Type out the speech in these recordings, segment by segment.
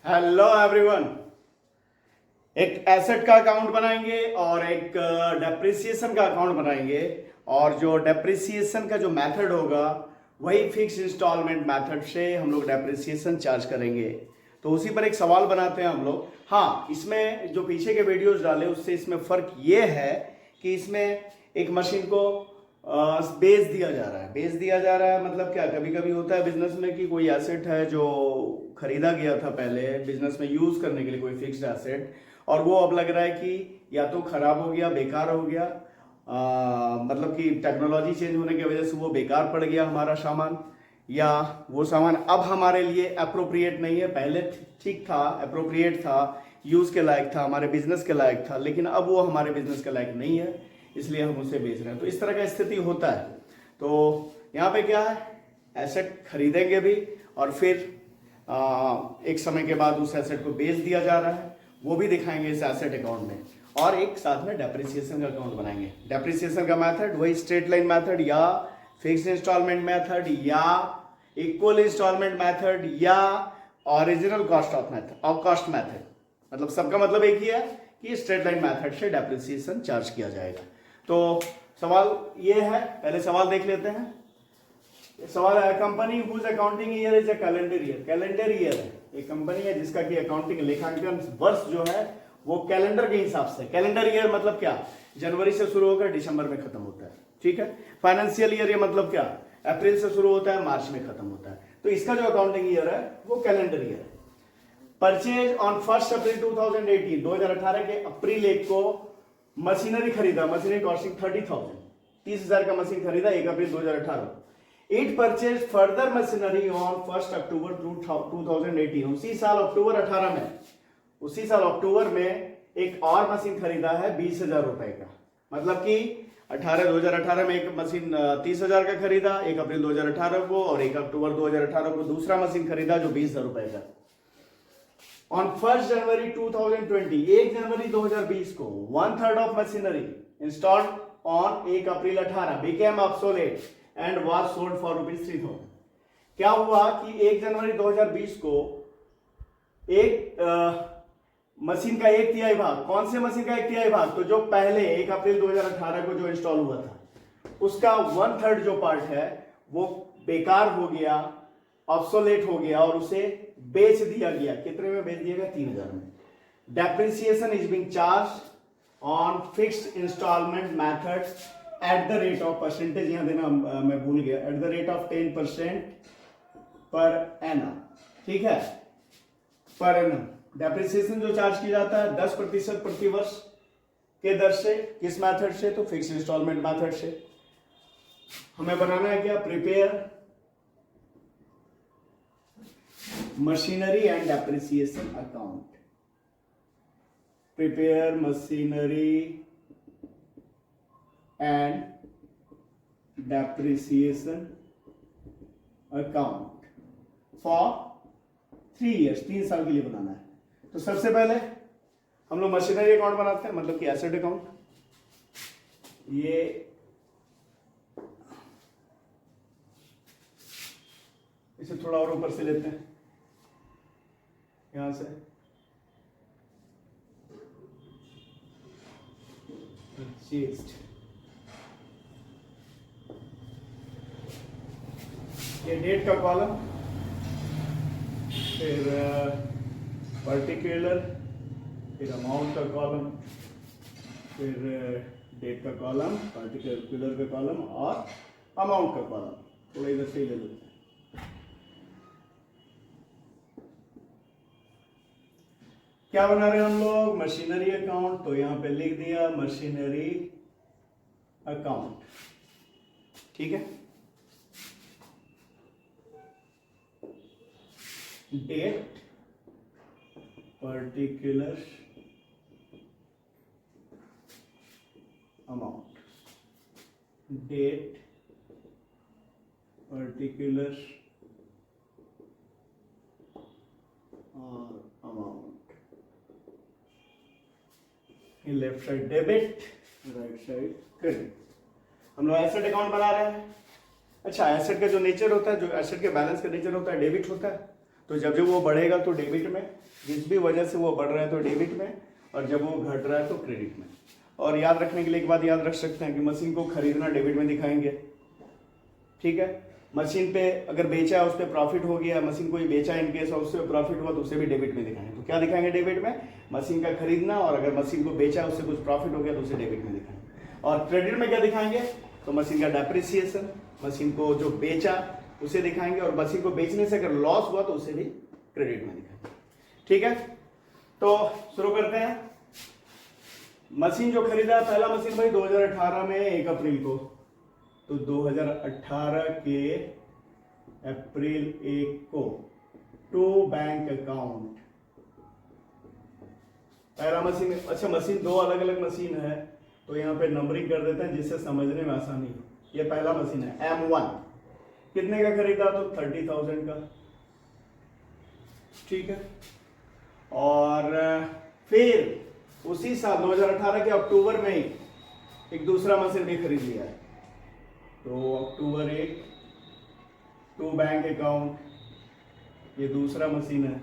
Hello everyone. एक asset का account बनाएंगे और एक डेप्रिसिएशन का अकाउंट बनाएंगे। और जो डेप्रिसिएशन का जो मेथड होगा वही फिक्स इंस्टॉलमेंट मेथड से हम लोग डेप्रिसिएशन चार्ज करेंगे। तो उसी पर एक सवाल बनाते हैं हम लोग। हाँ, इसमें जो पीछे के वीडियोस डाले उससे इसमें फ़र्क ये है कि इसमें एक मशीन को बेच दिया जा रहा है। बेच दिया जा रहा है मतलब क्या, कभी कभी होता है बिजनेस में कि कोई एसेट है जो खरीदा गया था पहले बिजनेस में यूज करने के लिए, कोई फिक्स्ड एसेट, और वो अब लग रहा है कि या तो खराब हो गया, बेकार हो गया, मतलब कि टेक्नोलॉजी चेंज होने की वजह से वो बेकार पड़ गया हमारा सामान, या वो सामान अब हमारे लिए अप्रोप्रिएट नहीं है। पहले ठीक था, अप्रोप्रिएट था, यूज के लायक था, हमारे बिजनेस के लायक था, लेकिन अब वो हमारे बिजनेस के लायक नहीं है, इसलिए हम उसे बेच रहे हैं। तो इस तरह का स्थिति होता है। तो यहाँ पे क्या है, एसेट खरीदेंगे भी और फिर एक समय के बाद उस एसेट को बेच दिया जा रहा है, वो भी दिखाएंगे इस एसेट अकाउंट में। और एक साथ में डेप्रिसिएशन का अकाउंट बनाएंगे। डेप्रिसिएशन का मेथड वही स्ट्रेट लाइन मेथड या फिक्स्ड इंस्टॉलमेंट मेथड या इक्वल इंस्टॉलमेंट मेथड या ओरिजिनल कॉस्ट ऑफ मेथड और कॉस्ट मेथड, मतलब सबका मतलब एक ही है कि स्ट्रेट लाइन मेथड से डेप्रिसिएशन चार्ज किया जाएगा। तो सवाल ये है, पहले सवाल देख लेते हैं। सवाल है, company whose accounting year is a calendar year. Calendar year है, एक कंपनी है जिसका कि अकाउंटिंग लेखांकन वर्ष जो है वो कैलेंडर के हिसाब से। कैलेंडर ईयर मतलब क्या, जनवरी से शुरू होकर दिसंबर में खत्म होता है, ठीक है। फाइनेंशियल ईयर ये मतलब क्या, अप्रैल से शुरू होता है, मार्च में खत्म होता है। तो इसका जो अकाउंटिंग ईयर है वो कैलेंडर ईयर है। परचेज ऑन 1 अप्रैल 2018, 2018 के अप्रैल 1 को मशीनरी खरीदा, मशीनरी कॉस्टिंग 30,000, 30,000 का मशीन खरीदा 1 अप्रैल 2018। It purchase further machinery on 1 अक्टूबर 2018, उसी साल अक्टूबर 18 में, उसी साल अक्टूबर में एक और मशीन खरीदा है 20,000 रुपए का। मतलब कि 2018 में एक मशीन 30,000 का खरीदा 1 अप्रैल 2018 को, और 1 अक्टूबर 2018 को दूसरा मशीन खरीदा जो 20,000 रुपए का। ऑन 1 जनवरी 2020, 1 जनवरी 2020 को 1/3 of machinery installed on 1 April 18 became obsolete and was sold for ₹3,000। क्या हुआ कि 1 जनवरी 2020 को एक मशीन का 1/3 भाग, कौन से मशीन का 1/3 भाग, तो जो पहले 1 अप्रैल 2018 को जो इंस्टॉल हुआ था उसका 1/3 जो पार्ट है वो बेकार हो गया, ऑब्सोलेट हो गया और उसे बेच दिया गया। कितने में बेच दिया गया, 3,000 में। Depreciation is being charged on fixed installment method at the rate of, percentage यहां देना मैं भूल गया, eight the rate of 10% per annum, ठीक है, पर एनम। डेप्रिसिएशन जो चार्ज किया जाता है 10% प्रति वर्ष के दर से। किस मेथड से, तो फिक्स इंस्टॉलमेंट मेथड से। हमें बनाना है क्या, prepare machinery and depreciation account. Prepare machinery and depreciation account for 3 years, 3 साल के लिए बनाना है। तो सबसे पहले हम लोग मशीनरी अकाउंट बनाते हैं, मतलब कि एसेट अकाउंट। ये इसे थोड़ा और ऊपर से लेते हैं, यहां से परचेज्ड, ये डेट का कॉलम, फिर पर्टिकुलर, फिर अमाउंट का कॉलम, फिर डेट का कॉलम, पर्टिकुलर का कॉलम और अमाउंट का कॉलम। थोड़ा इधर से ही ले लेते हैं। क्या बना रहे हैं हम लोग, मशीनरी अकाउंट। तो यहां पे लिख दिया मशीनरी अकाउंट, ठीक है। Date, particular, amount, date, particular और amount. Left side debit, right side credit. हम लोग एसेट अकाउंट बना रहे हैं। अच्छा, एसेट का जो नेचर होता है, जो एसेट के बैलेंस का नेचर होता है, डेबिट होता है। तो जब जब वो बढ़ेगा तो डेबिट में, जिस भी वजह से वो बढ़ रहा है तो डेबिट में, और जब वो घट रहा है तो क्रेडिट में। और याद रखने के लिए एक बात याद रख सकते हैं कि मशीन को खरीदना डेबिट में दिखाएंगे, ठीक है। मशीन पे अगर बेचा है उस पर प्रॉफिट हो गया, मशीन को ही बेचा इन केस और उससे प्रॉफिट हुआ तो उसे भी डेबिट में दिखाएंगे। तो क्या दिखाएंगे डेबिट में? मशीन का खरीदना, और अगर मशीन को बेचा उससे कुछ प्रॉफिट हो गया तो उसे डेबिट में दिखाएंगे। और क्रेडिट में क्या दिखाएंगे? तो मशीन का डेप्रिसिएशन, मशीन को जो बेचा उसे दिखाएंगे, और मशीन को बेचने से अगर लॉस हुआ तो उसे भी क्रेडिट में दिखाएंगे, ठीक है। तो शुरू करते हैं। मशीन जो खरीदा, पहला मशीन भाई 2018 में 1 अप्रैल को, तो 2018 के अप्रैल 1 को टू बैंक अकाउंट, पहला मशीन। अच्छा, मशीन दो अलग अलग मशीन है तो यहाँ पे नंबरिंग कर देते हैं जिससे समझने में आसानी हो। ये पहला मशीन है M1, कितने का खरीदा? तो 30,000 का, ठीक है। और फिर उसी साल 2018 के अक्टूबर में ही एक दूसरा मशीन भी खरीद लिया है, तो अक्टूबर 1 टू बैंक अकाउंट, ये दूसरा मशीन है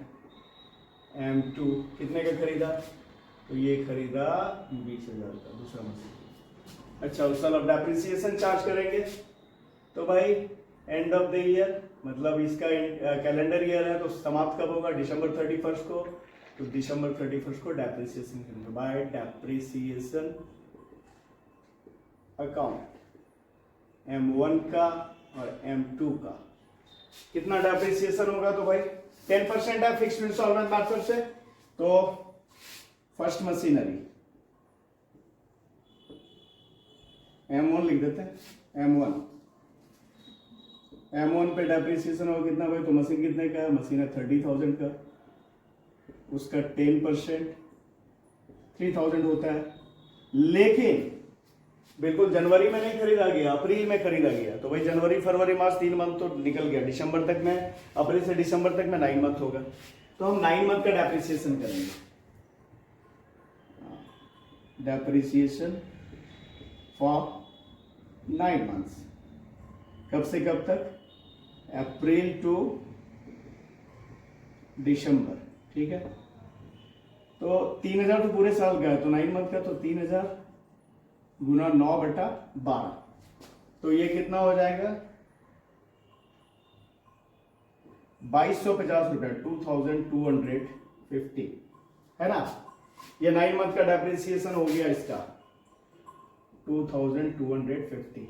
M2, कितने का खरीदा? तो ये खरीदा 20,000 का, दूसरा मशीन। अच्छा, उस साल अब डेप्रिसिएशन चार्ज करेंगे, तो भाई एंड ऑफ द ईयर, मतलब इसका कैलेंडर ईयर है तो समाप्त कब होगा? December 31 को, तो December 31 को डेप्रिसिएशन करेंगे बाय डेप्रिसिएशन अकाउंट M1 का और M2 का। कितना डेप्रिसिएशन होगा? तो भाई 10% है फिक्स्ड इंस्टॉलमेंट मेथड से। तो फर्स्ट मशीनरी M1 लिख देते हैं, M1 पे डेप्रिसिएशन होगा कितना भाई? तो मशीन कितने का है? मशीन है 30,000 का, उसका 10% 3,000 होता है। लेकिन बिल्कुल जनवरी में नहीं खरीदा गया, अप्रैल में खरीदा गया, तो भाई जनवरी फरवरी मार्च 3 मंथ तो निकल गया, दिसंबर तक में, अप्रैल से दिसंबर तक में 9 मंथ होगा, तो हम 9 मंथ का डेप्रिसिएशन करेंगे। डेप्रिसिएशन फॉर 9 मंथ्स, कब से कब तक? अप्रैल टू दिसंबर, ठीक है। तो 3,000 तो पूरे साल का है, तो 9 मंथ का, तो 3,000 गुना 9/12, तो ये कितना हो जाएगा? 2,250 रुपए, 2,250, है ना। ये 9 मंथ का डेप्रिसिएशन हो गया इसका 2,250।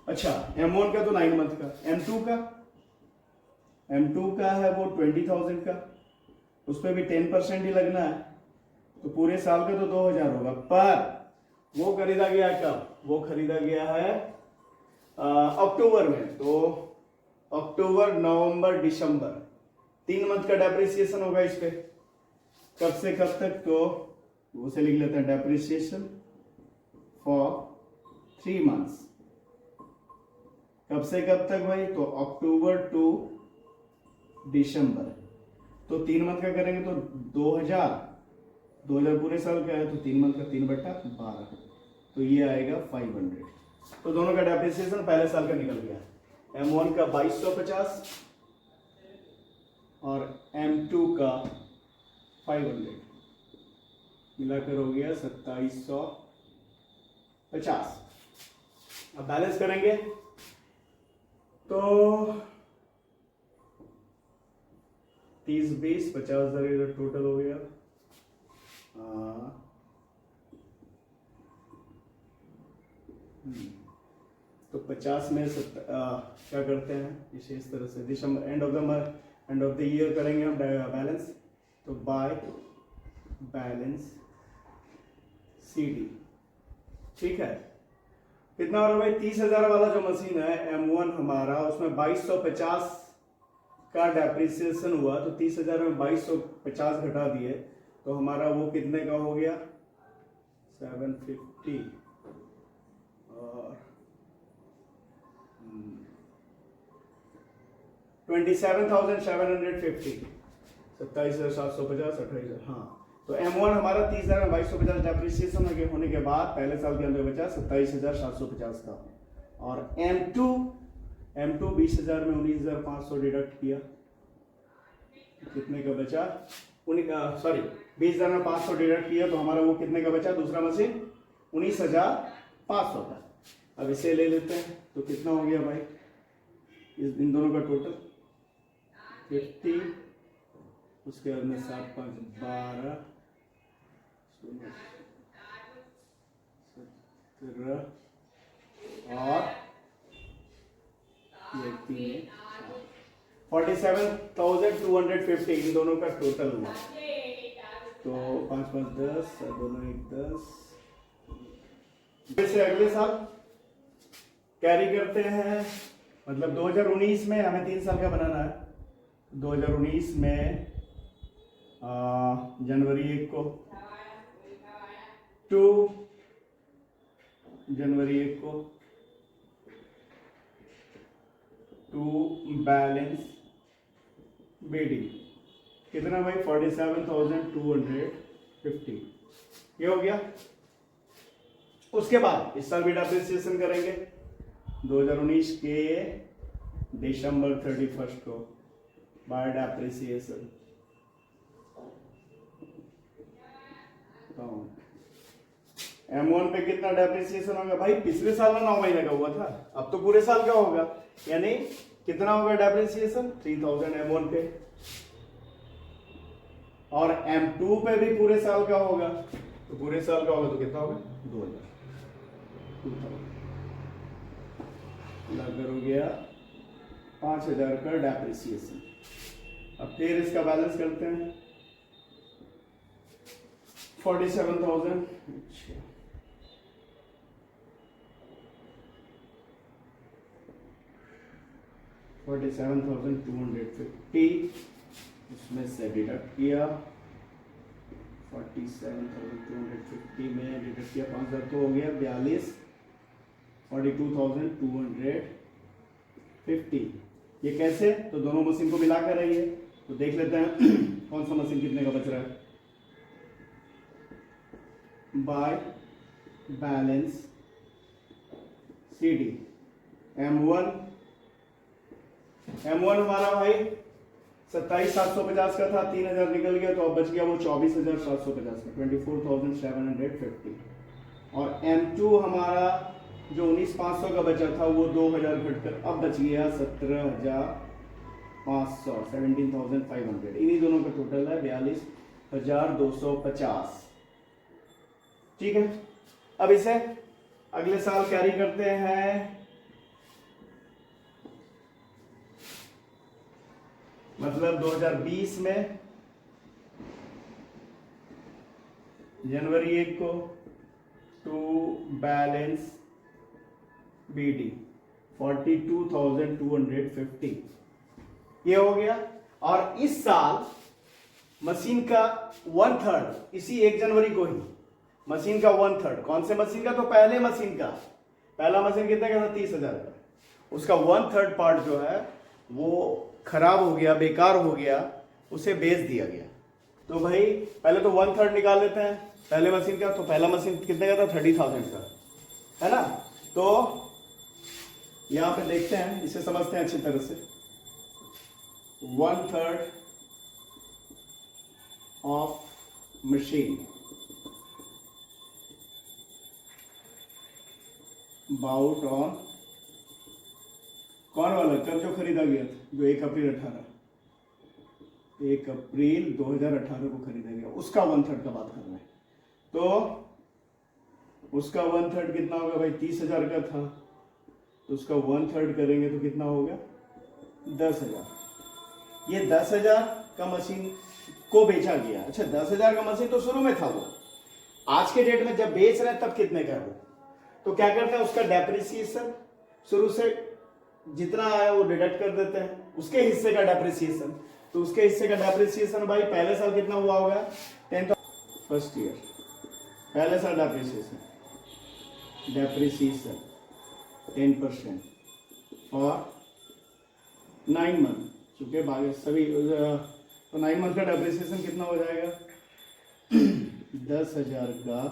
अच्छा, M1 का तो 9 मंथ का, M2 का है वो 20,000 का, उस पर भी 10% ही लगना है, तो पूरे साल का तो 2,000 होगा। पर वो खरीदा गया कब? वो खरीदा गया है अक्टूबर में, तो अक्टूबर नवंबर दिसंबर 3 मंथ का डेप्रिसिएशन होगा इस पे। कब से कब तक? तो उसे लिख लेते हैं डेप्रिसिएशन फॉर 3 मंथ्स। कब से कब तक भाई? तो अक्टूबर टू दिसंबर, तो 3 मंथ का करेंगे तो 2,000 पूरे साल का है, तो 3 मंथ का 3/12, तो ये आएगा 500। तो दोनों का डेप्रिसिएशन पहले साल का निकल गया। M1 का 2,250 और M2 का 500, मिलाकर हो गया 2,750। अब बैलेंस करेंगे तो 30 20 50,000 इधर टोटल हो गया। तो 50 में क्या करते हैं इसे इस तरह से, दिसंबर एंड ऑफ द ईयर करेंगे हम बैलेंस, तो बाय बैलेंस CD, ठीक है। कितना हो रहा है भाई? 30,000 वाला जो मशीन है M1 हमारा, उसमें 2,250 का डेप्रिसिएशन हुआ, तो 30,000 में 2,250 घटा दिए, तो हमारा वो कितने का हो गया? 750 और 27,750, 27,750, 28,000। हाँ, तो M1 हमारा 30,000 में 2,250 डेप्रिसिएशन होने के बाद पहले साल के अंदर बचा 27,750 का। और M2 20,000 में 19,500 डिडक्ट किया, कितने का बचा, सॉरी 20,500 डिडक्ट किया तो हमारा वो कितने का बचा दूसरा मशीन, 19,500 का। अब इसे ले लेते हैं तो कितना हो गया भाई, इन दोनों का टोटल 50, उसके बाद में 7 5 12 17 और ये 3 47,250 इन दोनों का टोटल हुआ। तो 5 5 10 दोनों 1 10। से अगले साल कैरी करते हैं, मतलब 2019 में हमें 3 साल का बनाना है। 2019 में जनवरी 1 को जनवरी 1 को टू बैलेंस बीडी कितना भाई 47,250 ये हो गया। उसके बाद इस साल भी डेप्रिसिएशन करेंगे 2019 के दिसंबर 31 को बाय डेप्रिसिएशन। M1 पे कितना डेप्रिसिएशन होगा भाई, पिछले साल में 9 महीने का हुआ था, अब तो पूरे साल का होगा, यानी कितना होगा डेप्रिसिएशन 3,000 M1 पे, और M2 पे भी पूरे साल का होगा, तो पूरे साल का होगा तो कितना होगा 2,000 लगभग हो गया 5,000 का डेप्रिसिएशन। अब फिर इसका बैलेंस करते हैं 47,000 47,250 उसमें से डिडक्ट किया 47,250 में डिडक्ट किया 5,000 तो हो गया 42,250। ये कैसे, तो दोनों मशीन को मिलाकर है ये, तो देख लेते हैं कौन सा मशीन कितने का बच रहा है। बाय बैलेंस CD M1 हमारा भाई 27,750 का था, 3,000 निकल गया तो अब बच गया वो 24,750 का 24,750। और M2 हमारा जो 19,500 का बचा था वो 2,000 घटकर अब बच गया 17,500 17,500। इन्हीं दोनों का टोटल है 42,250। ठीक है, अब इसे अगले साल कैरी करते हैं मतलब 2020 में जनवरी 1 को टू बैलेंस BD 42,250 ये हो गया। और इस साल मशीन का 1/3 इसी 1 जनवरी को ही मशीन का 1/3, कौन से मशीन का, तो पहले मशीन का, पहला मशीन कितने का था 30,000 का, उसका 1/3 पार्ट जो है वो खराब हो गया, बेकार हो गया, उसे बेच दिया गया। तो भाई पहले तो 1/3 निकाल लेते हैं पहले मशीन का, तो पहला मशीन कितने का था 30,000 का, है ना। तो यहां पे देखते हैं, इसे समझते हैं अच्छी तरह से। 1/3 ऑफ मशीन बाउट ऑन कौन वाला, कब जो खरीदा गया था, जो 1 अप्रैल 2018 को खरीदा गया, उसका 1/3 का बात कर रहे हैं। तो उसका 1/3 कितना होगा भाई, 30,000 का था, तो उसका 1/3 करेंगे तो कितना होगा 10,000। ये 10,000 का मशीन को बेचा गया। अच्छा 10,000 का मशीन तो शुरू में था, वो आज के डेट में जब बेच रहे हैं तब कितने का है वो, तो क्या करते हैं उसका डेप्रिसिएशन शुरू से जितना आया वो डिडक्ट कर देते हैं, उसके हिस्से का डेप्रिसिएशन। तो उसके हिस्से का डेप्रिसिएशन भाई पहले साल कितना हुआ होगा 10th फर्स्ट ईयर, पहले साल डेप्रिसिएशन 10% और 9 मंथ, चूंकि बाकी सभी तो 9 मंथ का डेप्रिसिएशन कितना हो जाएगा 10,000 का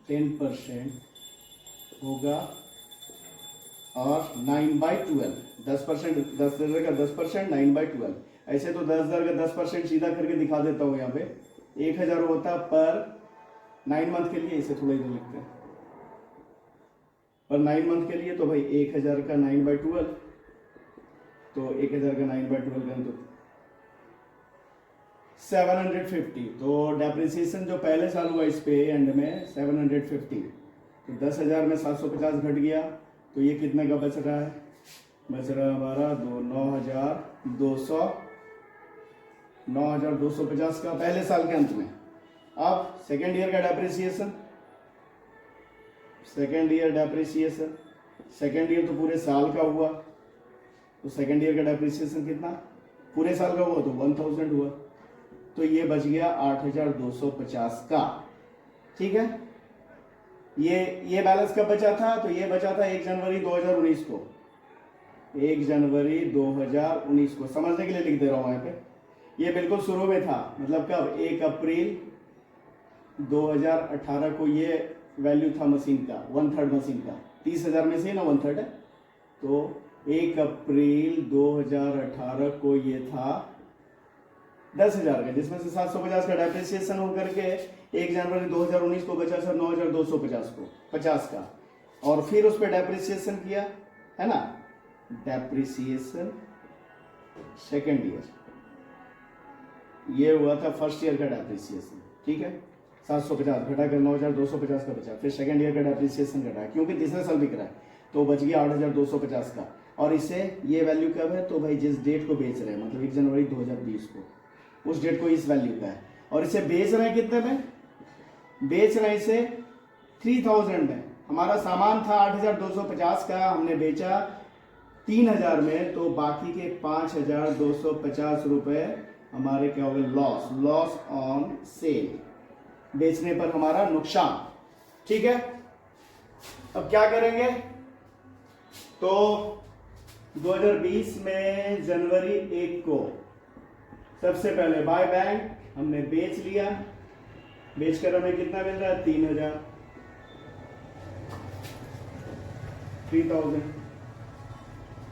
10% होगा और 9/12 10%, 10,000 का 10% 9/12 ऐसे तो 10,000 का 10% सीधा करके दिखा देता हूँ यहाँ पे। 1,000 होता पर 9 मंथ के लिए, इसे थोड़ा इधर लिखते हैं, पर 9 मंथ के लिए। तो भाई 1,000 का 9/12, तो 1,000 का 9/12 करें तो 750। तो डेप्रिसिएशन जो पहले साल हुआ इस पे एंड में 750, तो 10,000 में 750 घट गया, तो ये कितने का बच रहा है? बच रहा है हमारा 9,250 का पहले साल के अंत में। अब सेकेंड ईयर का डेप्रिसिएशन, सेकेंड ईयर तो पूरे साल का हुआ, तो सेकेंड ईयर का डेप्रिसिएशन कितना? पूरे साल का हुआ तो 1,000 हुआ, तो ये बच गया 8,250 का। ठीक है, ये बैलेंस कब बचा था? तो ये बचा था 1 जनवरी 2019 को, 1 जनवरी 2019 को। समझने के लिए लिख दे रहा हूं यहाँ पे, ये बिल्कुल शुरू में था, मतलब कब? 1 अप्रैल 2018 को ये वैल्यू था मशीन का, 1/3 मशीन का, 30,000 में से ना 1/3 है, तो 1 अप्रैल 2018 को ये था 10,000 का, जिसमें से 750 का डेप्रिसिएशन होकर के 1 जनवरी 2019 को बचा सर 9,250 को 50 का, और फिर उस पर डेप्रिसिएशन किया है ना, डेप्रिसिएशन सेकेंड ईयर, ये हुआ था फर्स्ट ईयर का डेप्रिसिएशन। ठीक है, 750 घटा कर 9,250 का बचा, फिर सेकेंड ईयर का डेप्रिसिएशन घटा, क्योंकि तीसरा साल बिक रहा है, तो बच गया 8,250 का। और इसे ये वैल्यू कब है? तो भाई जिस डेट को बेच रहे हैं, मतलब 1 जनवरी 2020 को, उस डेट को इस वैल्यू का है। और इसे बेच रहे हैं कितने में? बेच रहे हैं इसे 3,000 में। हमारा सामान था 8,250 का, हमने बेचा 3,000 में, तो बाकी के 5,250 रुपए हमारे क्या हो गए? लॉस ऑन सेल, बेचने पर हमारा नुकसान। ठीक है, अब क्या करेंगे? तो 2020 में जनवरी 1 को सबसे पहले बाय बैंक हमने बेच लिया, बेचकर हमें कितना मिल रहा है? 3,000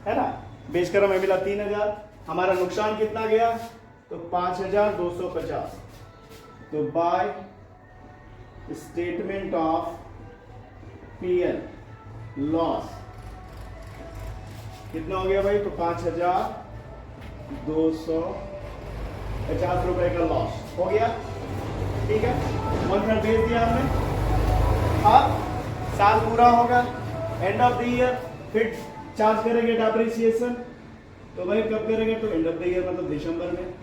है ना, बेचकर हमें मिला 3,000। हमारा नुकसान कितना गया? तो 5,250। तो by statement of PL loss कितना हो गया भाई? तो 5,250 रुपए का लॉस हो गया। ठीक है, 1/3 बेच दिया हमने। अब साल पूरा होगा, एंड ऑफ द ईयर फिर चार्ज करेंगे डेप्रिसिएशन। तो भाई कब करेंगे? तो एंड ऑफ द ईयर मतलब दिसंबर में,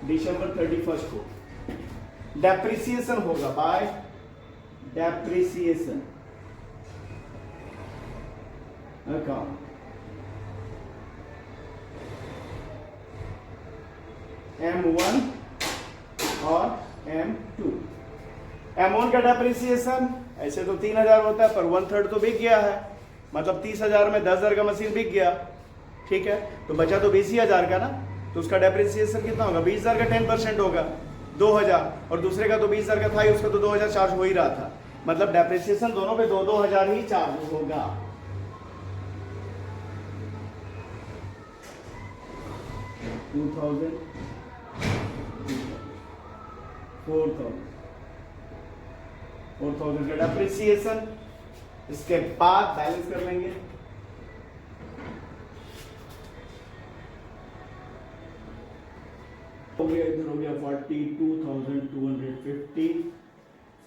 दिसंबर 31 को डेप्रिसिएशन होगा बाय डेप्रिसिएशन अकाउंट। M1 और M2। M1 का डेप्रिसिएशन ऐसे तो 3,000 होता है, पर 1/3 तो बिक गया है, मतलब 30,000 में 10,000 का मशीन बिक गया। ठीक है, तो बचा तो 20,000 का ना, तो उसका डेप्रिसिएशन कितना होगा? 20,000 का 10% होगा 2,000, और दूसरे का तो 20,000 का था ही, उसका तो 2,000 चार्ज हो ही रहा था, मतलब डेप्रिसिएशन दोनों पे 2,000 ही चार्ज होगा। $2,000 4,000 का डेप्रिसिएशन। इसके बाद बैलेंस कर लेंगे। हो गया, इधर हो गया 42,250,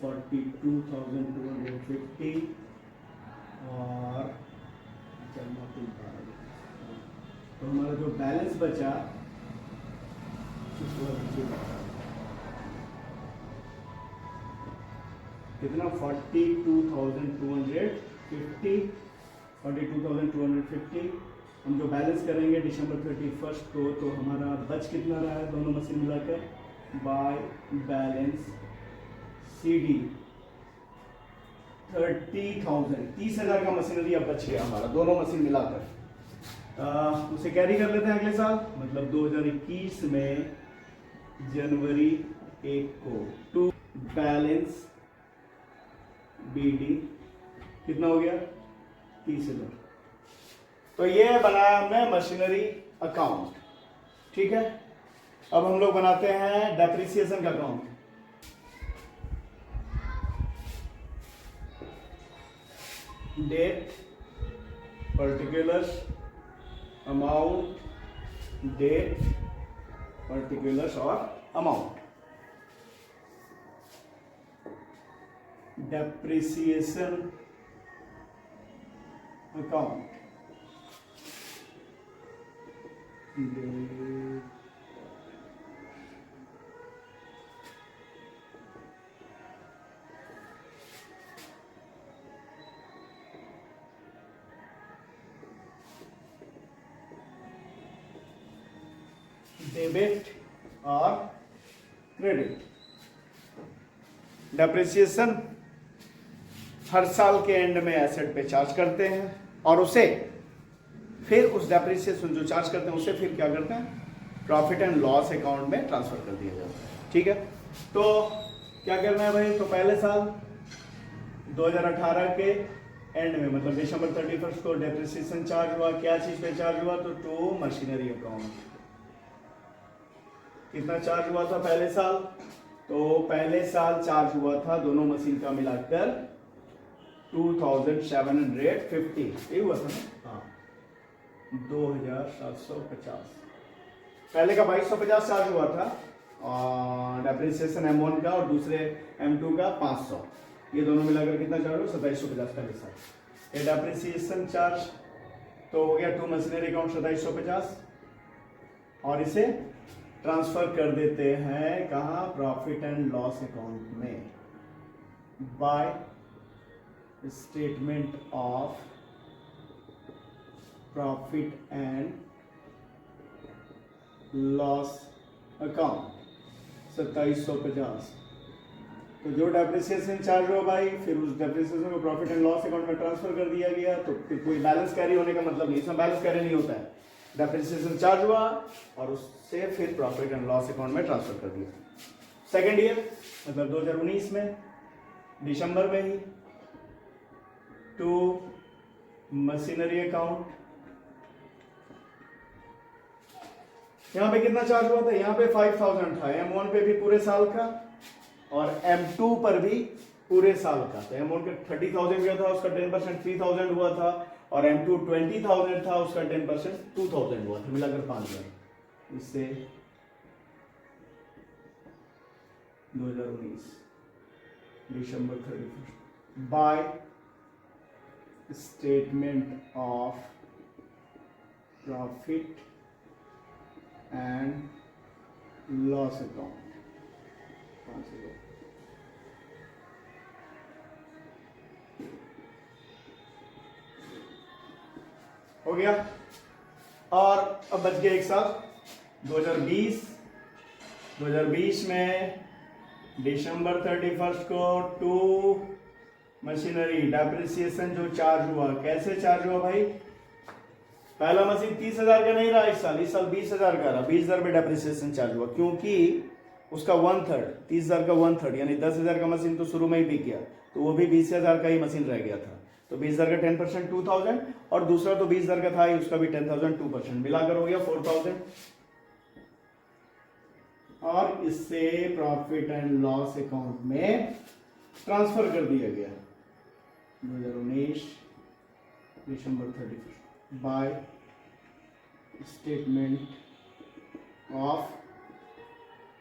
42,250 और तो हमारा जो बैलेंस बचा कितना? 42,250 हम जो बैलेंस करेंगे दिसंबर 31 को, तो हमारा बच कितना रहा है दोनों मशीन मिलाकर? बाय बैलेंस CD 30,000 का मशीनरी अब बच गया हमारा, दोनों मशीन मिलाकर। उसे कैरी कर लेते हैं अगले साल, मतलब 2021 में जनवरी 1 को टू बैलेंस BD कितना हो गया? 30,000। तो ये बनाया हमने मशीनरी अकाउंट। ठीक है। अब हम लोग बनाते हैं डेप्रिसिएशन का account. Date, particulars, amount, date, particulars और अमाउंट। डेप्रिसिएशन अकाउंट, डेबिट और क्रेडिट। डेप्रिसिएशन हर साल के एंड में एसेट पे चार्ज करते हैं और उसे फिर उस डेप्रिसिएशन जो चार्ज करते हैं उसे फिर क्या करते हैं, प्रॉफिट एंड लॉस अकाउंट में ट्रांसफर कर दिया जाता है। ठीक है, तो क्या करना है भाई, तो पहले साल 2018 के एंड में मतलब दिसंबर 31 को डेप्रिसिएशन चार्ज हुआ। क्या चीज पे चार्ज हुआ, तो टू मशीनरी अकाउंट। कितना चार्ज हुआ था पहले साल, तो पहले साल चार्ज हुआ था दोनों मशीन का मिलाकर 2750, ये हुआ था ना, हाँ 2750। पहले का 2250 चार्ज हुआ था और डेप्रिसिएशन M1 का और दूसरे M2 का 500, ये दोनों मिलाकर कितना चार्ज हुआ, 2750 पहले साल। ये डेप्रिसिएशन चार्ज तो हो गया टू मशीनरी अकाउंट 2750 और इसे ट्रांसफर कर देते हैं कहाँ, प्रॉफिट एंड लॉस अकाउंट में by statement of profit and loss account 2750। तो जो डेप्रिसिएशन चार्ज हुआ भाई, फिर उस डेप्रिसिएशन को प्रॉफिट एंड लॉस अकाउंट में ट्रांसफर कर दिया गया। तो फिर कोई बैलेंस कैरी होने का मतलब नहीं, इसमें बैलेंस कैरी नहीं होता है। डेप्रिसिएशन चार्ज हुआ और उससे फिर प्रॉफिट एंड लॉस अकाउंट में ट्रांसफर कर दिया। सेकेंड ईयर मतलब 2019 में दिसंबर में ही टू मशीनरी अकाउंट, यहां पे कितना चार्ज हुआ था, यहां पे 5000 था। M1 पे भी पूरे साल का और M2 पर भी पूरे साल का। तो M1 का 30,000 गया था, उसका 10% 3000 हुआ था और M2 20,000 था, उसका 10% 2000 हुआ था, मिलाकर 5000। इससे 2019 दिसंबर 31 by statement of profit and loss account. हो गया। और अब बच गया एक साल 2020 में दिसंबर 31 को टू मशीनरी डेप्रिसिएशन जो चार्ज हुआ, कैसे चार्ज हुआ भाई, पहला मशीन 30,000 का नहीं रहा इस साल 20,000 का रहा। 20,000 पे डेप्रिसिएशन चार्ज हुआ क्योंकि उसका 1/3, 30,000 का 1/3 यानी 10,000 का मशीन तो शुरू में ही बिक गया, तो वो भी 20,000 का ही मशीन रह गया था। तो 20,000 का 10% 2,000 और दूसरा तो 20,000 का था ही, उसका भी 10,000 2%, मिलाकर हो गया 4,000। और इससे प्रॉफिट एंड लॉस अकाउंट में ट्रांसफर कर दिया गया 2019 दिसंबर 31 by statement of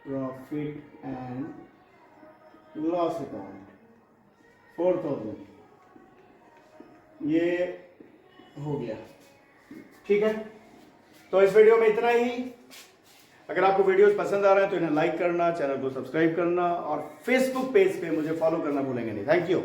profit and loss account 4,000। ये हो गया, ठीक है। तो इस वीडियो में इतना ही। अगर आपको वीडियोस पसंद आ रहे हैं तो इन्हें लाइक करना, चैनल को सब्सक्राइब करना और फेसबुक पेज पे मुझे फॉलो करना भूलेंगे नहीं। Thank you.